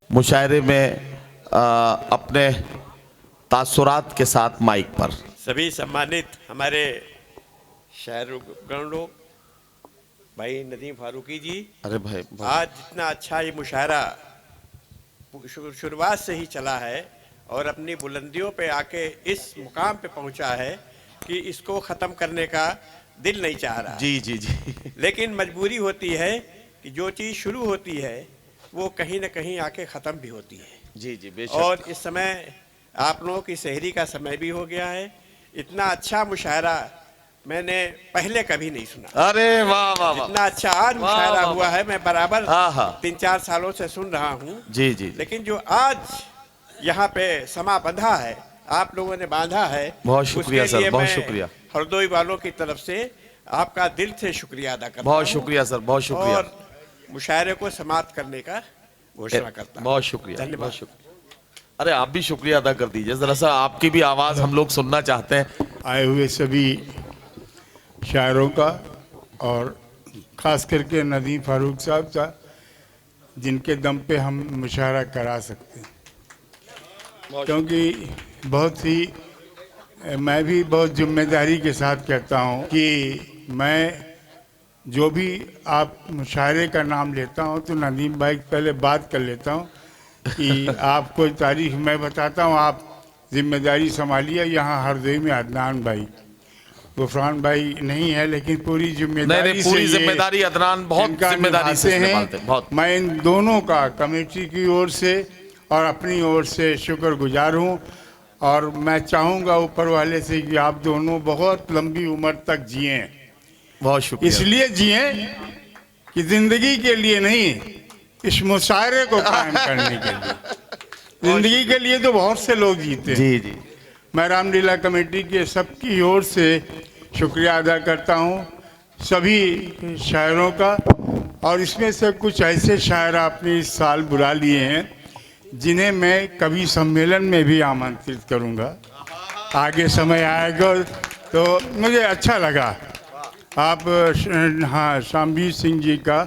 मुशायरे में अपने तासुरात के साथ माइक पर। सभी सम्मानित हमारे शायरगण लोग, भाई नदीम फारूकी जी, अरे भाई आज जितना अच्छा ये मुशायरा शुरुआत से ही चला है और अपनी बुलंदियों पे आके इस मुकाम पे पहुंचा है कि इसको ख़त्म करने का दिल नहीं चाह रहा। जी जी जी। लेकिन मजबूरी होती है कि जो चीज़ शुरू होती है वो कहीं ना कहीं आके ख़त्म भी होती है। जी जी बेशक। और इस समय आप लोगों की सहरी का समय भी हो गया है। इतना अच्छा मुशायरा मैंने पहले कभी नहीं सुना। अरे वाह वाह वाह, इतना अच्छा आज मुशायरा हुआ है, मैं बराबर हाँ हाँ 3-4 सालों से सुन रहा हूँ। जी जी। लेकिन जो आज यहाँ पे समा बंधा है, आप लोगों ने बांधा है, बहुत शुक्रिया उसके लिए सर, बहुत मैं शुक्रिया। हरदोई वालों की तरफ से आपका दिल से शुक्रिया अदा करता बहुत हूँ शुक्रिया सर, बहुत शुक्रिया। और मुशायरे को समाप्त करने का घोषणा करता हूँ। बहुत शुक्रिया, धन्यवाद। बहुत शुक्रिया। अरे आप भी शुक्रिया अदा कर दीजिए जरा सा, आपकी भी आवाज हम लोग सुनना चाहते हैं। आए हुए सभी शायरों का और ख़ास करके नदीम फारूक साहब का, जिनके दम पे हम मुशायरा करा सकते हैं, क्योंकि बहुत ही मैं भी बहुत जिम्मेदारी के साथ कहता हूँ कि मैं जो भी आप मुशायरे का नाम लेता हूँ तो नदीम भाई पहले बात कर लेता हूँ कि आप कोई तारीख मैं बताता हूँ, आप जिम्मेदारी संभालिए। यहाँ हरदोई में अदनान भाई, गुफरान भाई नहीं है, लेकिन पूरी जिम्मेदारी नहीं, पूरी जिम्मेदारी अदनान बहुत जिम्मेदारी से निभाते हैं, बहुत। मैं इन दोनों का कमेटी की ओर से और अपनी ओर से शुक्रगुजार हूँ। और मैं चाहूँगा ऊपर वाले से कि आप दोनों बहुत लंबी उम्र तक जिएं। बहुत शुक्रिया। इसलिए जिएं कि जिंदगी के लिए नहीं, इस मुशायरे को कायम करने के लिए। जिंदगी के लिए तो बहुत से लोग जीते हैं। जी जी। मैं रामलीला कमेटी के सबकी ओर से शुक्रिया अदा करता हूँ, सभी शायरों का। और इसमें से कुछ ऐसे शायर आपने इस साल बुला लिए हैं जिन्हें मैं कवि सम्मेलन में भी आमंत्रित करूँगा। आगे समय आएगा तो मुझे अच्छा लगा। आप हाँ, शामवीर सिंह जी का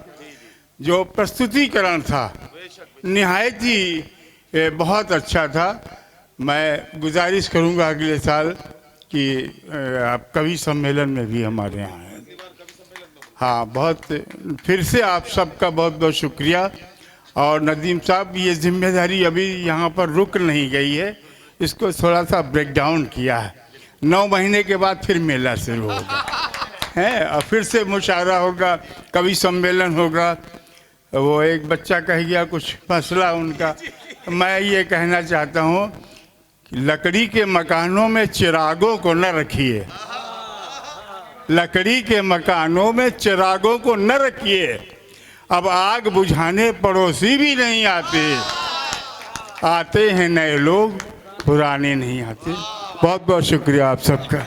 जो प्रस्तुतिकरण था निहायत ही बहुत अच्छा था। मैं गुजारिश करूंगा अगले साल कि आप कवि सम्मेलन में भी हमारे यहाँ हैं। हाँ, बहुत फिर से आप सबका बहुत बहुत शुक्रिया। और नदीम साहब, ये जिम्मेदारी अभी यहाँ पर रुक नहीं गई है, इसको थोड़ा सा ब्रेक डाउन किया है। 9 महीने के बाद फिर मेला शुरू होगा है, और फिर से मुशायरा होगा, कवि सम्मेलन होगा। वो एक बच्चा कह गया कुछ मसला उनका, मैं ये कहना चाहता हूँ कि लकड़ी के मकानों में चिरागों को न रखिए, लकड़ी के मकानों में चिरागों को न रखिए। अब आग बुझाने पड़ोसी भी नहीं आते, आते हैं नए लोग, पुराने नहीं आते। बहुत बहुत शुक्रिया आप सबका।